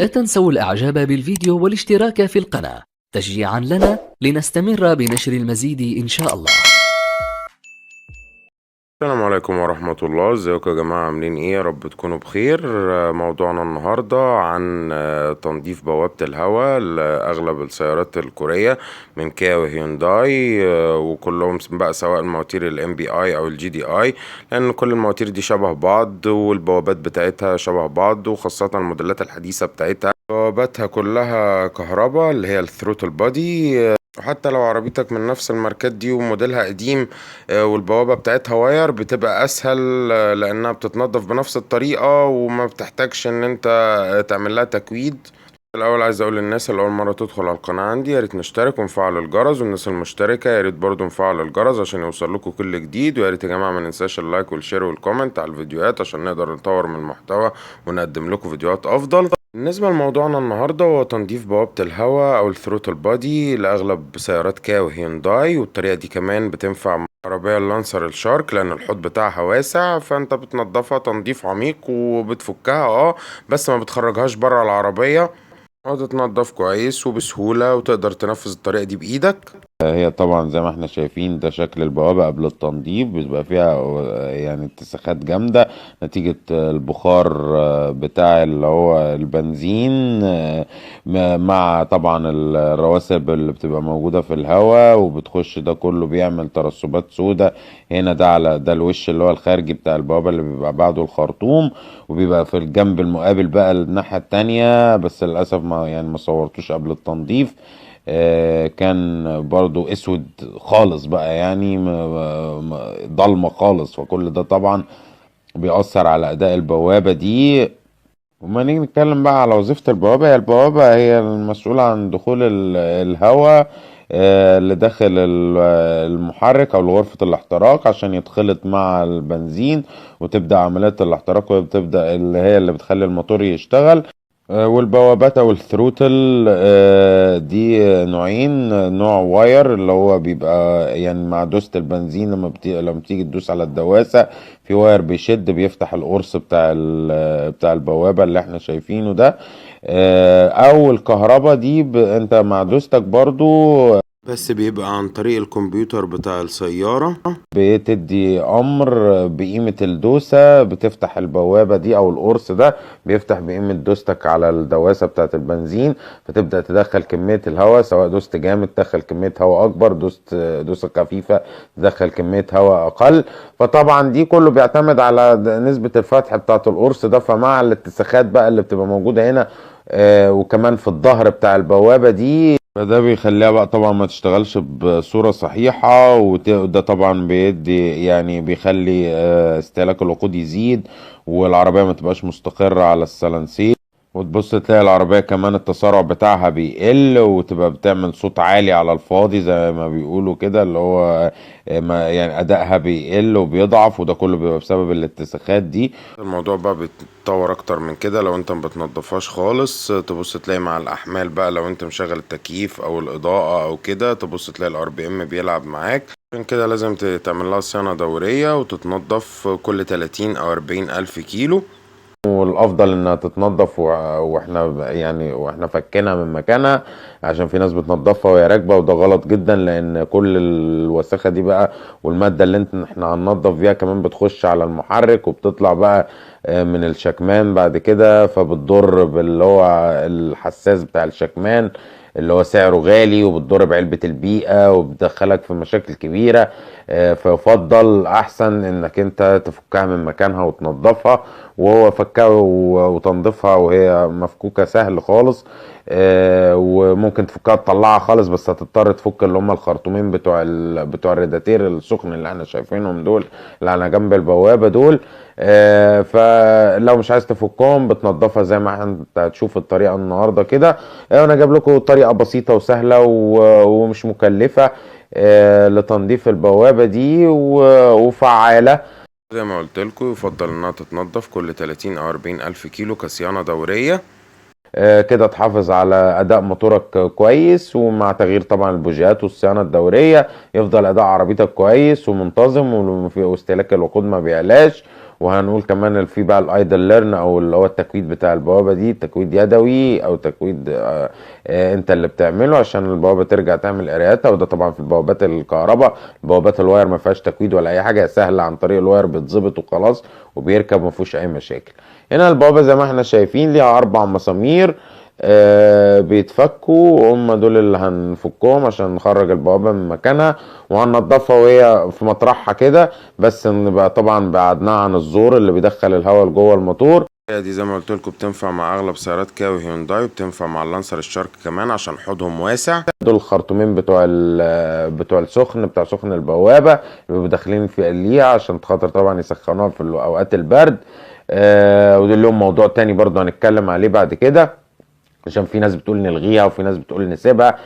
لا تنسوا الإعجاب بالفيديو والاشتراك في القناة تشجيعا لنا لنستمر بنشر المزيد إن شاء الله. السلام عليكم ورحمة الله. ازيكم يا جماعة؟ عاملين ايه؟ يا رب تكونوا بخير. موضوعنا النهاردة عن تنظيف بوابة الهواء لأغلب السيارات الكورية من كيا وهيونداي، وكلهم بقى سواء المواتير الام بي اي او الجي دي اي، لأن كل المواتير دي شبه بعض والبوابات بتاعتها شبه بعض، وخاصة الموديلات الحديثة بتاعتها بواباتها كلها كهرباء اللي هي الثروتل بادي. وحتى لو عربيتك من نفس الماركات دي وموديلها قديم والبوابة بتاعتها واير، بتبقى اسهل لانها بتتنضف بنفس الطريقة وما بتحتاجش ان انت تعمل لها تكويد. الاول عايز اقول للناس اللي اول مرة تدخل على القناة عندي، يا ريت نشترك ونفعل الجرس، والناس المشتركة يا ريت برضو نفعل الجرس عشان يوصل لكم كل جديد. ويا ريت يا جماعة ما ننساش اللايك والشير والكومنت على الفيديوهات عشان نقدر نطور من المحتوى ونقدم لكم فيديوهات افضل. بالنسبة لموضوعنا النهاردة هو تنظيف بوابة الهواء أو الثروتل بادي لأغلب سيارات كيا وهيونداي، والطريقة دي كمان بتنفع مع عربية اللانسر الشارك لأن الحوض بتاعها واسع، فأنت بتنضفها تنظيف عميق وبتفكها بس ما بتخرجهاش برا العربية، وتتنضف كويس وبسهولة وتقدر تنفذ الطريقة دي بإيدك. هي طبعا زي ما احنا شايفين ده شكل البوابة قبل التنظيف، بيبقى فيها يعني اتساخات جامدة نتيجة البخار بتاع اللي هو البنزين، مع طبعا الرواسب اللي بتبقى موجودة في الهواء وبتخش، ده كله بيعمل ترسبات سودة. هنا ده على ده الوش اللي هو الخارجي بتاع البوابة اللي بيبقى بعده الخرطوم، وبيبقى في الجنب المقابل بقى الناحية التانية، بس للأسف ما صورتوش قبل التنظيف. كان برضو اسود خالص بقى، يعني ضلمة خالص، فكل ده طبعا بيأثر على اداء البوابة دي. وما نيجي نتكلم بقى على وظيفة البوابة، هي البوابة هي المسؤولة عن دخول الهواء اللي داخل المحرك او غرفة الاحتراق عشان يتخلط مع البنزين وتبدأ عملية الاحتراق، وبتبدأ اللي هي اللي بتخلي الموتور يشتغل. والبوابات او الثروتل دي نوعين، نوع واير اللي هو بيبقى يعني مع دوسة البنزين، لما تيجي تدوس على الدواسة في واير بيشد بيفتح القرص بتاع البوابة اللي احنا شايفينه ده. او الكهرباء دي انت مع دوستك برضو بس بيبقى عن طريق الكمبيوتر بتاع السيارة، بتدي امر بقيمة الدوسة بتفتح البوابة دي، او القرص ده بيفتح بقيمة دوستك على الدواسة بتاعة البنزين، فتبدأ تدخل كمية الهواء، سواء دوست جامد تدخل كمية هواء اكبر، دوسة خفيفة تدخل كمية هواء اقل. فطبعا دي كله بيعتمد على نسبة الفتح بتاعة القرص ده. فمع الاتساخات بقى اللي بتبقى موجودة هنا وكمان في الظهر بتاع البوابة دي، فده بيخليها بقى طبعا ما تشتغلش بصورة صحيحة، وده طبعا بيدي يعني بيخلي استهلاك الوقود يزيد، والعربية ما تبقاش مستقرة على السلنسير، وتبص تلاقي العربية كمان التسارع بتاعها بيقل، وتبقى بتعمل صوت عالي على الفاضي زي ما بيقولوا كده، اللي هو ما يعني أدائها بيقل وبيضعف، وده كله بيبقى بسبب الاتساخات دي. الموضوع بقى بيتطور اكتر من كده لو انت ما بتنضفهاش خالص. تبص تلاقي مع الاحمال بقى، لو انت مشغل التكييف او الاضاءة او كده، تبص تلاقي الار بي ام بيلعب معاك. عشان كده لازم تعمل لها صيانة دورية وتتنضف كل 30 او 40 الف كيلو. والافضل انها تتنضف واحنا يعني واحنا فكنا من مكانها، عشان في ناس بتنضفها وهي راكبه، وده غلط جدا، لان كل الوساخه دي بقى والماده اللي احنا هننضف بيها كمان بتخش على المحرك وبتطلع بقى من الشكمان بعد كده، فبتضر باللي هو الحساس بتاع الشكمان اللي هو سعره غالي، وبتضر بعلبة البيئة وبتدخلك في مشاكل كبيرة. فيفضل احسن انك انت تفكها من مكانها وتنظفها، وهو فكها وتنظيفها وهي مفكوكة سهل خالص. وممكن تفكها تطلعها خالص، بس هتضطر تفك اللي هم الخرطومين بتوع الريداتير السخن اللي احنا شايفينهم دول اللي على جنب البوابة دول. فلو مش عايز تفكهم بتنضفها زي ما انت هتشوف الطريقة النهاردة كده. انا جايب لكم طريقة بسيطة وسهلة ومش مكلفة لتنظيف البوابة دي وفعالة. زي ما قلت لكم يفضل انها تتنضف كل 30 او 40 الف كيلو كصيانة دورية. كده تحافظ على اداء موتورك كويس، ومع تغيير طبعا البوجيهات والصيانه الدوريه يفضل اداء عربيتك كويس ومنتظم، واستهلاك الوقود ما بيعلاش، وهنقول كمان في بقى الايدل ليرن او اللي هو التكويد بتاع البوابه دي، تكويد يدوي او تكويد انت اللي بتعمله عشان البوابه ترجع تعمل قراءتها. وده طبعا في البوابات الكهرباء. البوابات الواير ما فيهاش تكويد ولا اي حاجه، سهله عن طريق الواير بيتظبط وخلاص وبيركب ما فيهوش اي مشاكل. هنا البوابه زي ما احنا شايفين ليها 4 مسامير بيتفكوا، هم دول اللي هنفكهم عشان نخرج البوابة من مكانها وهننضفها وهي في مطرحها كده، بس نبقى طبعا بعدناها عن الزور اللي بيدخل الهواء لجوه الموتور. هي دي زي ما قلت لكم بتنفع مع اغلب سيارات كيا وهيونداي، وبتنفع مع اللانسر الشارك كمان عشان حوضهم واسع. دول الخرطومين بتوع السخن، بتاع سخن البوابة اللي بيبقوا داخلين في قليها عشان خاطر طبعا يسخنوها في اوقات البرد. ودول لهم موضوع تاني برضه هنتكلم عليه بعد كده، عشان في ناس بتقول نلغيها وفي ناس بتقول نسيبها.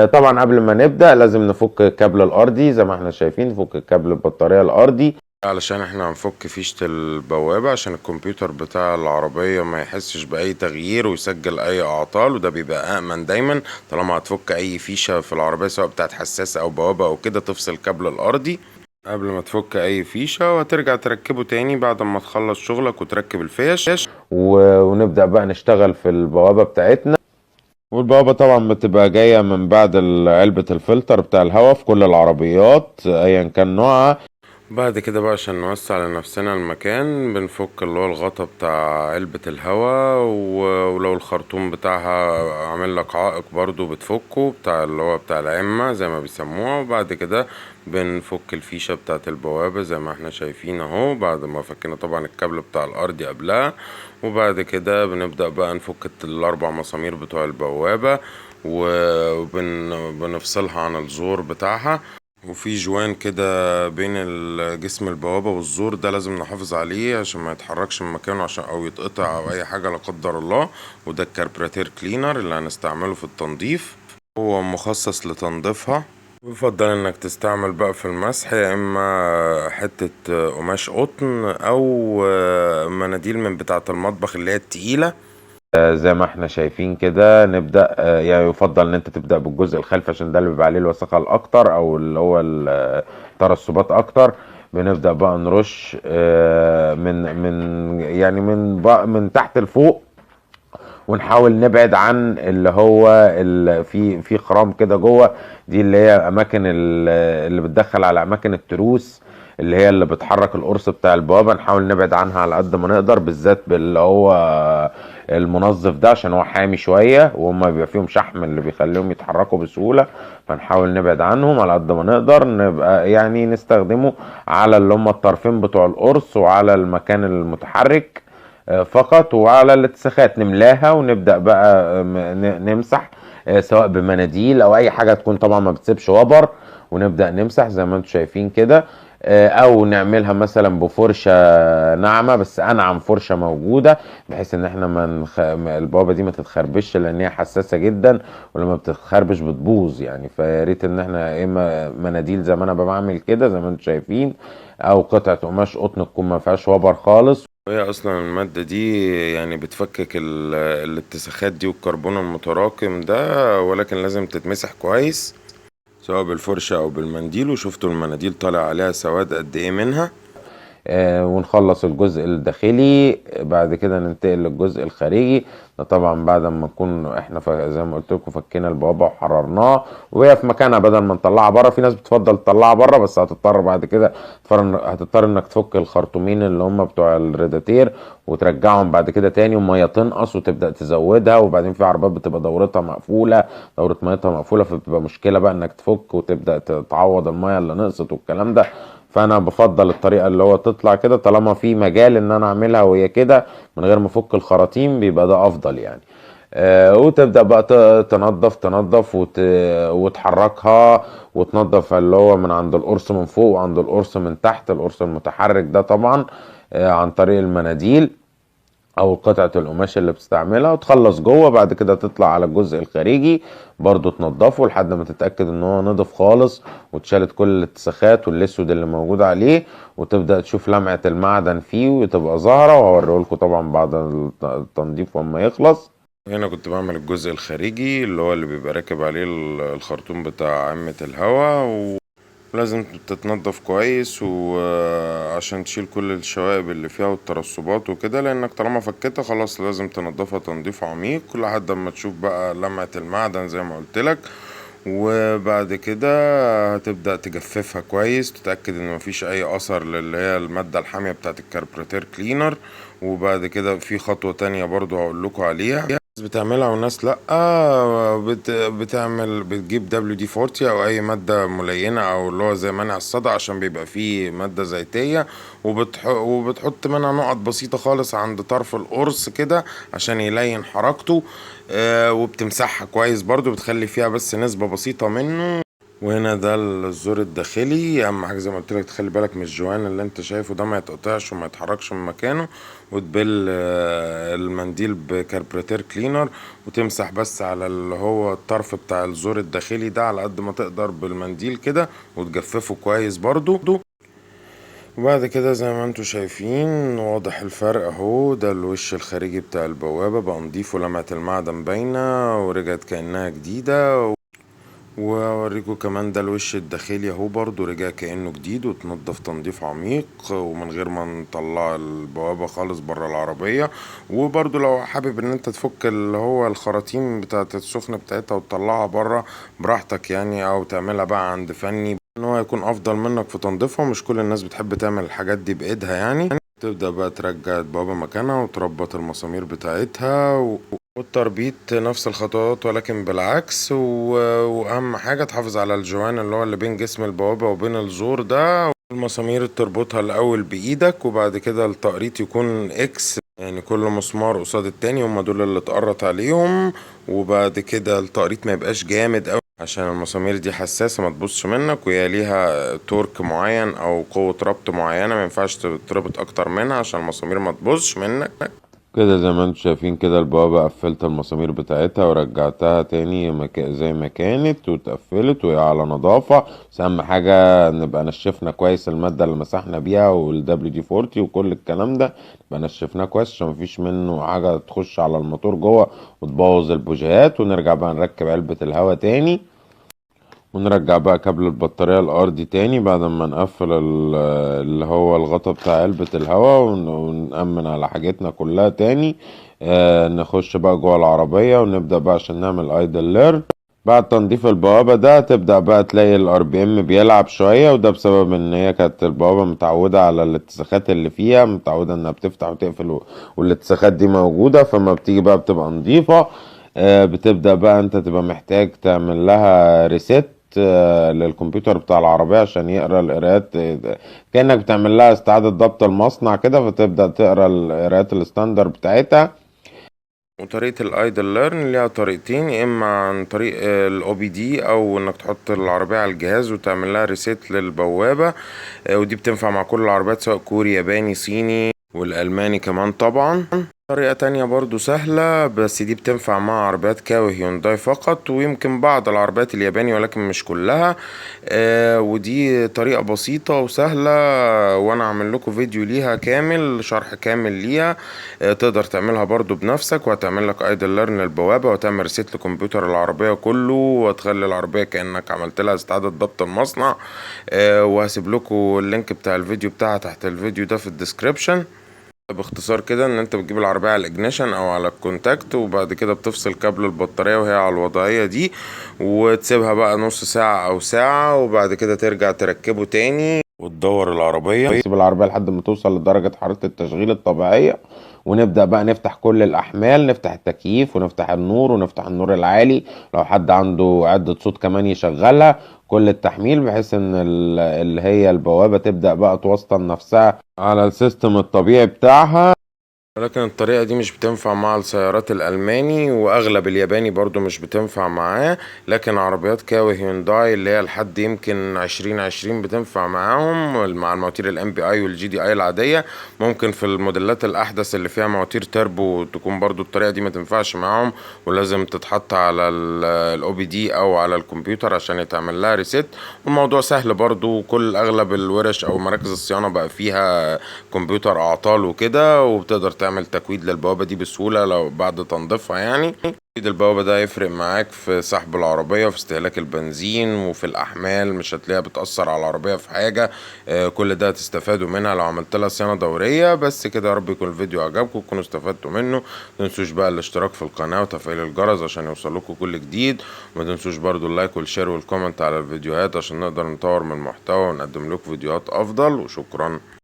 طبعا قبل ما نبدأ لازم نفك الكابل الارضي زي ما احنا شايفين، نفك الكابل البطارية الارضي علشان احنا هنفك فيشة البوابة عشان الكمبيوتر بتاع العربية ما يحسش بأي تغيير ويسجل أي أعطال، وده بيبقى أأمن دايما. طالما هتفك أي فيشة في العربية سواء بتاعت حساسة أو بوابة أو كده، تفصل الكابل الأرضي قبل ما تفك أي فيشة، وهترجع تركبه تاني بعد ما تخلص شغلك وتركب الفيش. ونبدأ بقى نشتغل في البوابة بتاعتنا. والبوابة طبعا بتبقى جاية من بعد علبة الفلتر بتاع الهواء في كل العربيات ايا كان نوعها. بعد كده بقى عشان نوسع لنفسنا المكان بنفك اللي هو الغطا بتاع علبة الهواء، ولو الخرطوم بتاعها عامل لك عائق برضو بتفكه، بتاع اللي هو بتاع العمة زي ما بيسموها. وبعد كده بنفك الفيشة بتاعت البوابة زي ما احنا شايفين اهو، بعد ما فكنا طبعا الكابل بتاع الارضي قبلها. وبعد كده بنبدأ بقى نفك ال4 مسامير بتوع البوابة وبنفصلها عن الزور بتاعها. وفي جوان كده بين جسم البوابة والزور، ده لازم نحافظ عليه عشان ما يتحركش من مكانه عشان او يتقطع او اي حاجة لا قدر الله. وده الكاربراتير كلينر اللي هنستعمله في التنظيف، هو مخصص لتنظيفها. بفضل انك تستعمل بقى في المسح يا اما حتة قماش قطن او مناديل من بتاعة المطبخ اللي هي التقيلة. زي ما احنا شايفين كده نبدأ. يعني يفضل ان انت تبدأ بالجزء الخلفي عشان ده اللي بيبقى عليه الوساخة الاكتر او اللي هو الترسبات اكتر. بنبدأ بقى نرش من تحت لفوق، ونحاول نبعد عن اللي هو في خرام كده جوه، دي اللي هي اماكن اللي بتدخل على اماكن التروس اللي هي اللي بتحرك القرص بتاع البوابه. نحاول نبعد عنها على قد ما نقدر، بالذات باللي هو المنظف ده عشان هو حامي شويه وهم بيبقى فيهم شحم اللي بيخليهم يتحركوا بسهوله. فنحاول نبعد عنهم على قد ما نقدر، نبقى يعني نستخدمه على اللي هم الطرفين بتوع القرص وعلى المكان المتحرك فقط، وعلى الاتساخات نملاها ونبدأ بقى نمسح سواء بمناديل او اي حاجة تكون طبعا ما بتسيبش وبر، ونبدأ نمسح زي ما انتم شايفين كده. او نعملها مثلا بفرشة ناعمة، بس انعم فرشة موجودة بحيث ان احنا البوابة دي ما تتخربش لان هي حساسة جدا، ولما بتتخربش بتبوظ يعني. فياريت ان احنا اما مناديل زي ما انا بعمل كده زي ما انتم شايفين، او قطعة قماش قطن تكون ما فيهاش وبر خالص. وهي اصلا المادة دي يعني بتفكك الاتساخات دي والكربون المتراكم ده، ولكن لازم تتمسح كويس سواء بالفرشة او بالمنديل. وشفتوا المناديل طالع عليها سواد قد ايه منها. ونخلص الجزء الداخلي، بعد كده ننتقل للجزء الخارجي. ده طبعا بعد ما نكون احنا زي ما قلت لكم فكينا البوابه وحررناها وهي في مكانها، بدل ما نطلعها بره. في ناس بتفضل تطلعها بره، بس هتضطر بعد كده هتضطر انك تفك الخرطومين اللي هم بتوع الريداتير وترجعهم بعد كده تاني، والميه تنقص وتبدا تزودها. وبعدين في عربيات بتبقى دورتها مقفوله، دوره ميتها مقفوله، فبتبقى مشكله بقى انك تفك وتبدا تعوض الميه اللي نقصت والكلام ده. فانا بفضل الطريقه اللي هو تطلع كده طالما في مجال ان انا اعملها وهي كده من غير ما افك الخراطيم، بيبقى ده افضل يعني. وتبدا بقى تنظف وتحركها وتنظف اللي هو من عند القرص من فوق وعند القرص من تحت، القرص المتحرك ده طبعا عن طريق المناديل او قطعة القماش اللي بتستعملها، وتخلص جوه. بعد كده تطلع على الجزء الخارجي برضو تنضفه لحد ما تتأكد ان هو نضف خالص وتشالت كل الاتساخات والاسود اللي موجود عليه، وتبدأ تشوف لمعة المعدن فيه وتبقى ظاهرة. وهوريه لكم طبعا بعد التنظيف وما يخلص. هنا كنت بعمل الجزء الخارجي اللي هو اللي بيبقى راكب عليه الخرطوم بتاع عمة الهواء، لازم تتنضف كويس وعشان تشيل كل الشوائب اللي فيها والترسبات وكده، لانك طالما فكتها خلاص لازم تنضفها تنظيف عميق لحد ما تشوف بقى لمعة المعدن زي ما قلتلك. وبعد كده هتبدأ تجففها كويس، تتأكد ان مفيش اي اثر اللي هي المادة الحامية بتاعت الكربوراتير كلينر. وبعد كده في خطوة تانية برضو هقولكوا عليها، ناس بتعملها وناس لأ. بتجيب WD-40 أو أي مادة ملينة أو اللي هو زي منع الصدى، عشان بيبقى فيه مادة زيتية، وبتحط منها نقط بسيطة خالص عند طرف القرص كده عشان يلين حركته. وبتمسحها كويس برضو، بتخلي فيها بس نسبة بسيطة منه. وهنا ده الزور الداخلي، اهم حاجه زي ما قلت لك تخلي بالك من الجوان اللي انت شايفه ده ما يتقطعش وما يتحركش من مكانه، وتبل المنديل بكربوراتير كلينر، وتمسح بس على اللي هو الطرف بتاع الزور الداخلي ده على قد ما تقدر بالمنديل كده، وتجففه كويس برضو. وبعد كده زي ما انتوا شايفين واضح الفرق اهو، ده الوش الخارجي بتاع البوابة بقى نضيف ولمعة المعدن باينة ورجعت كأنها جديدة. واوريكم كمان ده الوش الداخلي اهو برضو رجع كأنه جديد، وتنضف تنظيف عميق ومن غير ما نطلع البوابة خالص برا العربية. وبرضو لو حابب ان انت تفك اللي هو الخراطيم بتاعت السخنة بتاعتها وتطلعها برا براحتك يعني، او تعملها بقى عند فني ان هو يكون افضل منك في تنظيفها. مش كل الناس بتحب تعمل الحاجات دي بايدها يعني. تبدأ بقى ترجع البوابة مكانها وتربط المسامير بتاعتها والتربيط نفس الخطوات ولكن بالعكس. واهم حاجة تحافظ على الجوان اللي هو اللي بين جسم البوابة وبين الزور ده. المسامير تربطها الاول بايدك، وبعد كده التقريط يكون اكس، يعني كل مسمار قصاد التاني، هما دول اللي تقرط عليهم. وبعد كده التقريط ما يبقاش جامد اوي عشان المسامير دي حساسة ما تبصش منك، وهي ليها تورك معين او قوة ربط معينة ما ينفعش تربط اكتر منها عشان المسامير ما تبصش منك. كده زي ما انتم شايفين كده البوابة قفلت المسامير بتاعتها ورجعتها تاني زي ما كانت واتقفلت وهي على نظافة. بس اهم حاجة نبقى نشفنا كويس المادة اللي مسحنا بيها والWD-40 وكل الكلام ده، نبقى نشفناه كويس عشان مفيش منه حاجة تخش على الموتور جوه وتبوظ البوجيهات. ونرجع بقى نركب علبة الهواء تاني، ونرجع بقى كابل البطارية الأرضي تاني بعد ما نقفل اللي هو الغطا بتاع علبة الهواء، ونأمن على حاجتنا كلها تاني. نخش بقى جوه العربية ونبدأ بقى عشان نعمل ايدل ليرن. بعد تنظيف البوابة ده تبدأ بقى تلاقي الRPM بيلعب شوية، وده بسبب ان هي كانت البوابة متعودة على الاتساخات اللي فيها، متعودة انها بتفتح وتقفل والاتساخات دي موجودة، فما بتيجي بقى بتبقى نظيفة. بتبدأ بقى انت تبقى محتاج تعمل لها ريست للكمبيوتر بتاع العربية عشان يقرا القراءات، كأنك بتعمل لها استعادة ضبط المصنع كده، فتبدأ تقرا القراءات الستاندر بتاعتها. وطريقة الايدل ليرن ليها طريقتين، يا اما عن طريق OBD او انك تحط العربية على الجهاز وتعمل لها ريسيت للبوابة. ودي بتنفع مع كل العربيات سواء كوري ياباني صيني والالماني كمان طبعا. طريقة تانية برضو سهلة بس دي بتنفع مع عربيات كاوي هيونداي فقط، ويمكن بعض العربيات الياباني ولكن مش كلها. ودي طريقة بسيطة وسهلة، وانا عامل لكم فيديو ليها كامل، شرح كامل ليها. تقدر تعملها برضو بنفسك، وهتعمل لك ايدل ليرن للبوابة وتعمل ريسيت لكمبيوتر العربية كله، وتخلي العربية كأنك عملت لها استعادة ضبط المصنع. وهسيب لكم اللينك بتاع الفيديو بتاعها تحت الفيديو ده في الديسكريبشن. باختصار كده ان انت بتجيب العربية على الاجنيشن او على الكونتاكت، وبعد كده بتفصل كابل البطارية وهي على الوضعية دي، وتسيبها بقى نص ساعة او ساعة، وبعد كده ترجع تركبه تاني وتدور العربية. تسيب العربية لحد ما توصل لدرجة حرارة التشغيل الطبيعية، ونبدأ بقى نفتح كل الأحمال، نفتح التكييف ونفتح النور ونفتح النور العالي، لو حد عنده عدة صوت كمان يشغلها، كل التحميل بحيث ان اللي هي البوابة تبدأ بقى توصل نفسها على السيستم الطبيعي بتاعها. ولكن الطريقة دي مش بتنفع مع السيارات الألماني، وأغلب الياباني برضو مش بتنفع معاه. لكن عربيات كاوي هيونداي اللي هي لحد يمكن 2020 بتنفع معاهم مع المواتير MPI والGDI العادية. ممكن في الموديلات الأحدث اللي فيها مواتير تربو تكون برضو الطريقة دي ما تنفعش معاهم، ولازم تتحط على OBD أو على الكمبيوتر عشان يتعمل لها ريسيت. والموضوع سهل برضو، كل أغلب الورش أو مراكز الصيانة بقى فيها كمبيوتر أعطال وكده، وبتقدر تعمل تعمل تكويد للبوابة دي بسهولة لو بعد تنظيفها يعني. البوابة ده هيفرق معاك في سحب العربية وفي استهلاك البنزين وفي الأحمال، مش هتلاقيها بتأثر على العربية في حاجة. كل ده هتستفادوا منها لو عملت لها صيانة دورية. بس كده، يا رب يكون الفيديو عجبكم وتكونوا استفدتوا منه. متنسوش بقى الاشتراك في القناة وتفعيل الجرس عشان يوصلكوا كل جديد، ومتنسوش برضو اللايك والشير والكومنت على الفيديوهات عشان نقدر نطور من المحتوى ونقدم لكم فيديوهات أفضل. وشكرا.